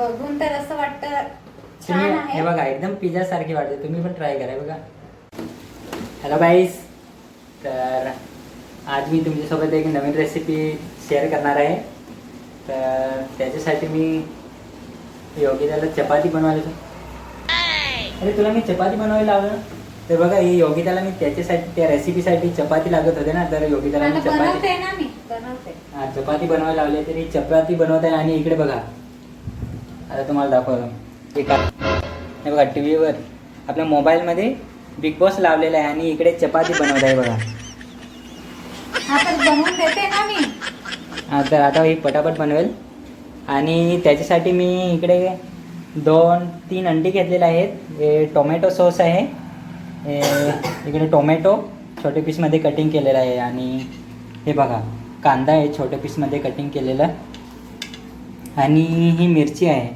बघून तर असं वाटतं छान तुम्ही आहे. हे बघा एकदम पिझ्झा सारखी वाटते, तुम्ही पण ट्राय करा बघा. हॅलो गाईस, तर आज मी तुमच्यासोबत एक नवीन रेसिपी शेअर करणार आहे. तर त्याच्यासाठी मी योगिताला चपाती बनवायला. अरे तुला मी चपाती बनवायला लावलं. तर बघा ही योगिताला मी त्याच्यासाठी त्या रेसिपीसाठी चपाती लागत होते ना, तर योगिताला मी चपाती बनवते ना, मी बनवते. हा चपाती बनवायला लावली. तरी चपाती बनवत आहे आणि इकडे बघा, आता तुम्हाला दाखवतो. हे बघा टीव्हीवर आपल्या मोबाईलमध्ये बिग बॉस लावलेला आहे आणि इकडे चपाती बनवत आहे बघा. हा तर बनवून देते ना मी. हा तर आता ही पटापट बनवेल. आणि त्याच्यासाठी मी इकडे 2-3 अंडी घेतलेले आहेत. हे टोमॅटो सॉस आहे. इकडे टोमॅटो छोटे पीसमध्ये कटिंग केलेलं आहे. आणि हे बघा कांदा आहे छोटे पीसमध्ये कटिंग केलेलं. आणि ही मिरची आहे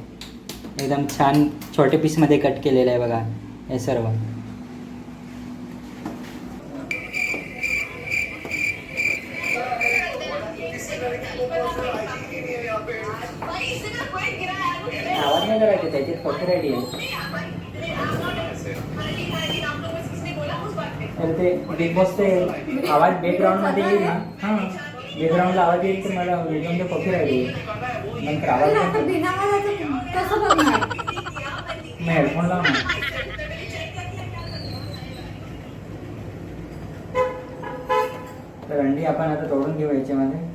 एकदम छान छोटे पीसमध्ये कट केलेलं आहे बघा. हे सर्व आवाज नाही करायचे, त्याची कॉपीराइट आहे. तर ते बिग बॉसचे आवाज बॅकग्राऊंडमध्ये येईल ना. हां बॅकग्राऊंडला आवाज येईल तर मला व्हिडिओमध्ये कॉपीराइट येईल. नंतर आवाज आता बिना आवाजाचं कसं बघणार? मी हेडफोन लावून. तर अंडी आपण आता तोडून घेऊ याच्यामध्ये.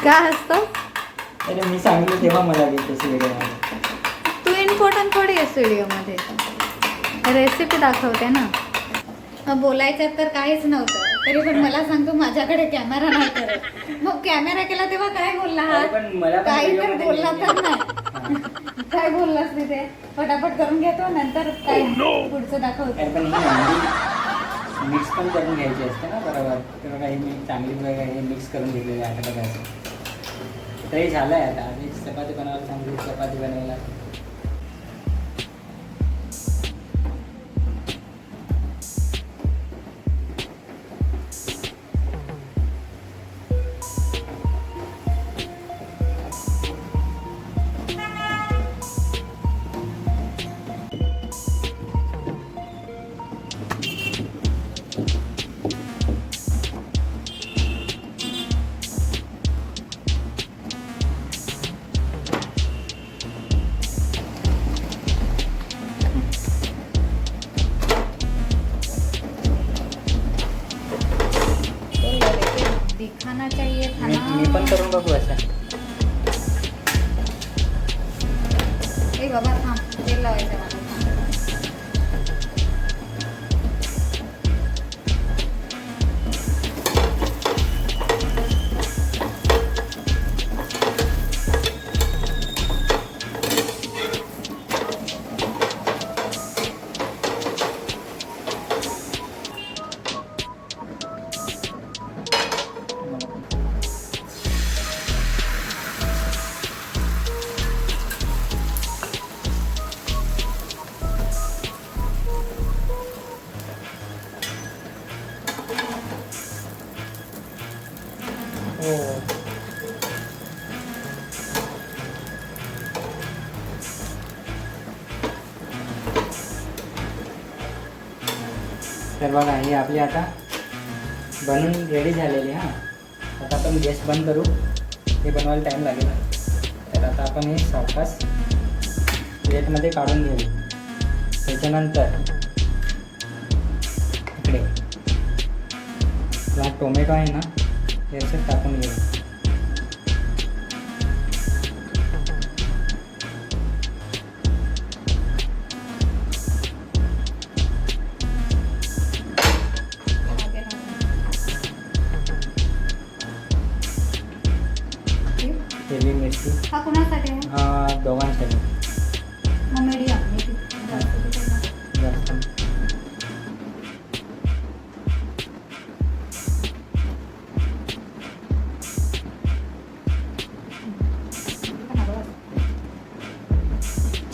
काय असतं? अरे मी सांगितलं तेव्हा मला तशी व्हिडिओ. तू इम्पॉर्टंट थोडी आहेस व्हिडिओमध्ये, रेसिपी दाखवते ना. बोलायचं तर काहीच नव्हतं, तरी पण मला सांगतो माझ्याकडे कॅमेरा नाही करत. मग कॅमेरा केला तेव्हा काय बोलला हा? काही तर बोलला तर नाही. काय बोललास तिथे? पटापट करून घेतो, नंतर काय पुढचं दाखवतो. मिक्स पण करून घ्यायची असते ना बरोबर. तर बघा मी चांगली बघा हे मिक्स करून घेतलेली आहे. आता बघायचं तरी झालं आहे. आता आधी चपाती बनवायला सांगली, चपाती बनवायला. दिखाना चाहिए था ना. मी पण करून बघू असं. ए बाबा थांब, तेल लावायचं मला. हो तर बघा ही आपली आता बनून रेडी झालेली. हां आता आपण गॅस बंद करू, हे बनवायला टाईम लागेल. तर आता आपण हे सावकाश प्लेटमध्ये काढून घेऊ. त्याच्यानंतर इकडे हा टोमॅटो आहे ना हे असं टाकून घेऊ. हिरवी मिरची हा कुणासाठी आहे? दोघांसाठी. मग मीडियम. जास्त.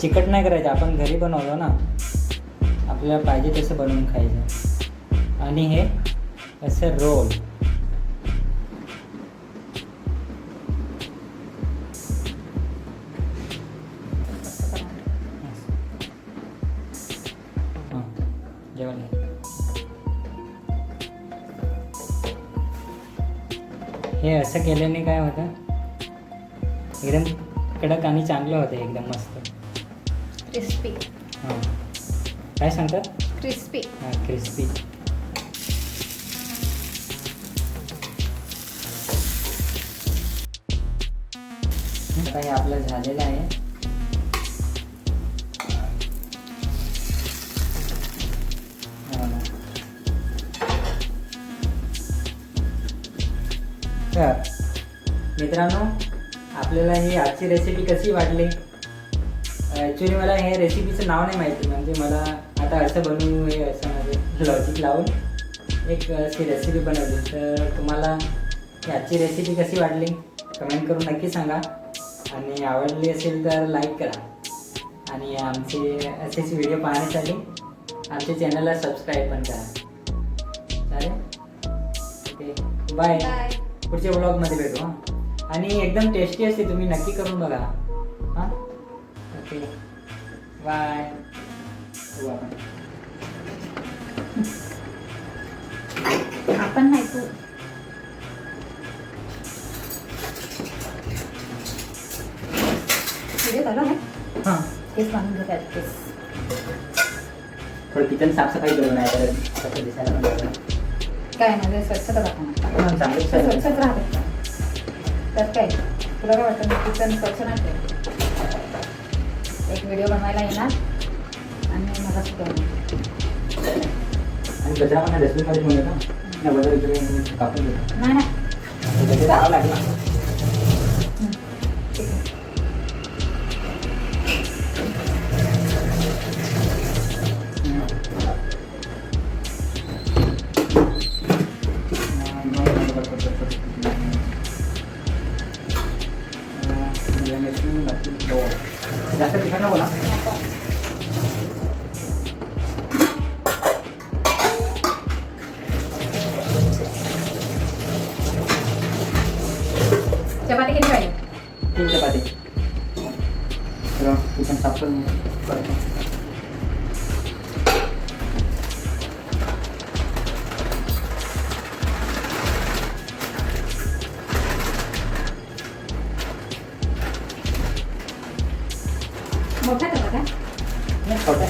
चिकट नाही करायचं, आपण घरी बनवतो ना, आपल्याला पाहिजे तसं बनवून खायचं. आणि हे असं रोल. हां जेवण हे असं केल्याने काय होतं, एकदम कडक आणि चांगलं होतं, एकदम मस्त क्रिस्पी. हां काय सांगतात? क्रिस्पी. हां क्रिस्पी. आता हे आपलं झालेलं आहे. तर मित्रांनो, आपल्याला ही आजची रेसिपी कशी वाटली? ॲक्च्युली मला हे रेसिपीचं नाव नाही माहिती, म्हणजे मला आता असं बनवू हे असं म्हणजे लॉजिक लावून एक अशी रेसिपी बनवली. तर तुम्हाला ही आजची रेसिपी कशी वाटली कमेंट करून नक्की सांगा. आणि आवडली असेल तर लाईक करा. आणि आमचे असेच व्हिडिओ पाहण्यासाठी आमच्या चॅनलला सबस्क्राईब पण करा. चालेल? Okay bye. बाय. पुढच्या ब्लॉगमध्ये भेटू. हां आणि एकदम टेस्टी असते, तुम्ही नक्की करून बघा. हां ओके बाय. आपण नाही तू. व्हिडिओ चालू आहे. हां केस बांधून घेतात. केस थोडं किचन साफसफाई करून आहे तर कसं दिसायला पण बरं. काय म्हणजे स्वच्छता दाखवणार. चांगलं स्वच्छच राहते. तर काय तुला काय वाटतं किचन स्वच्छ नाही? एक व्हिडिओ बनवायला येणार आणि मला शिकवणार. आणि कचरा पण डस्टबिनमध्ये ठेवून येतो ना, बरोबर इकडे कापून देतो. नाही नाही. त्याच्यात जावं लागलं. ठीक आहे. जास्त तिखट नको ना. चपाती किती पाहिजे? 3 चपाती. तर किचन साफ करून करतो. मोठा चपात्या? नाही छोटा.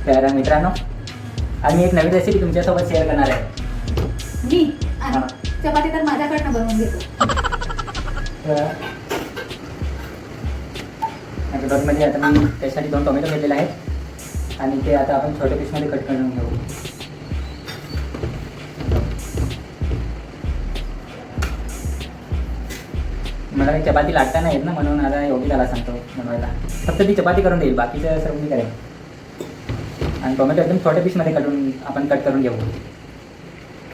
तर मित्रांनो, आम्ही एक नवीन रेसिपी तुमच्यासोबत शेअर करणार आहे. मी आणि हां. चपाती तर माझ्याकडनं बनवून घेतो. मध्ये आता मी त्यासाठी 2 टोमॅटो घेतलेले आहेत आणि ते आता आपण छोट्या पीसमध्ये कट करून घेऊ. मला काही चपाती लाटता नाही येत ना, म्हणून आता योगी त्याला सांगतो बनवायला. फक्त ती चपाती करून देईल, बाकीचं सर्व मी करेन. आणि टोमॅटो एकदम छोट्या पीसमध्ये आपण कट करून घेऊ.